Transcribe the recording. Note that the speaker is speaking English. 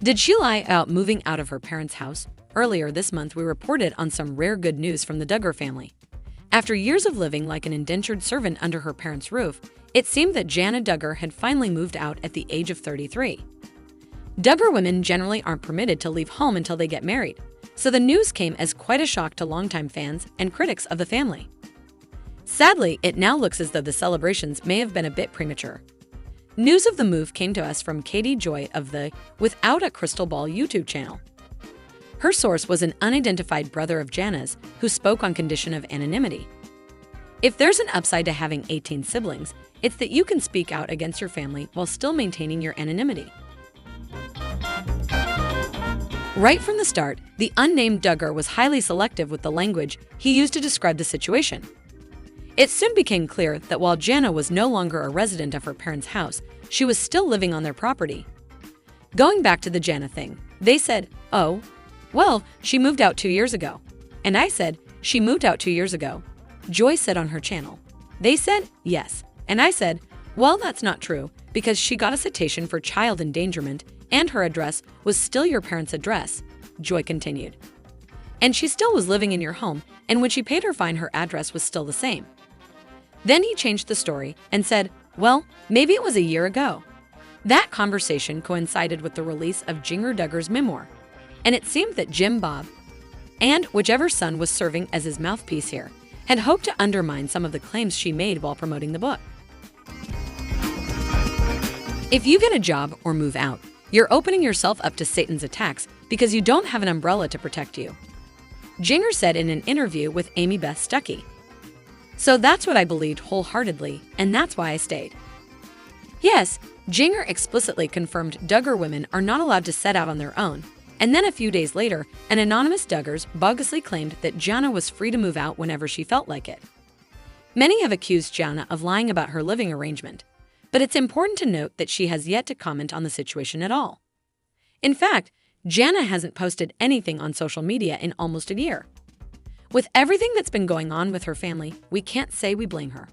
Did she lie about moving out of her parents' house? Earlier this month, we reported on some rare good news from the Duggar family. After years of living like an indentured servant under her parents' roof, it seemed that Jana Duggar had finally moved out at the age of 33. Duggar women generally aren't permitted to leave home until they get married, so the news came as quite a shock to longtime fans and critics of the family. Sadly, it now looks as though the celebrations may have been a bit premature. News of the move came to us from Katie Joy of the Without a Crystal Ball YouTube channel. Her source was an unidentified brother of Jana's who spoke on condition of anonymity. If there's an upside to having 18 siblings, it's that you can speak out against your family while still maintaining your anonymity. Right from the start, the unnamed Duggar was highly selective with the language he used to describe the situation. It soon became clear that while Jana was no longer a resident of her parents' house, she was still living on their property. Going back to the Jana thing, they said, "Oh, well, she moved out 2 years ago." And I said, "She moved out 2 years ago?" Joy said on her channel. They said, "Yes." And I said, "Well, that's not true, because she got a citation for child endangerment and her address was still your parents' address," Joy continued. "And she still was living in your home, and when she paid her fine, her address was still the same." Then he changed the story and said, "Well, maybe it was a year ago." That conversation coincided with the release of Jana Duggar's memoir, and it seemed that Jim Bob, and whichever son was serving as his mouthpiece here, had hoped to undermine some of the claims she made while promoting the book. If you get a job or move out, you're opening yourself up to Satan's attacks because you don't have an umbrella to protect you, Jana said in an interview with Amy Beth Stuckey. "So that's what I believed wholeheartedly, and that's why I stayed." Yes, Jana explicitly confirmed Duggar women are not allowed to set out on their own, and then a few days later, an anonymous Duggars bogusly claimed that Jana was free to move out whenever she felt like it. Many have accused Jana of lying about her living arrangement, but it's important to note that she has yet to comment on the situation at all. In fact, Jana hasn't posted anything on social media in almost a year. With everything that's been going on with her family, we can't say we blame her.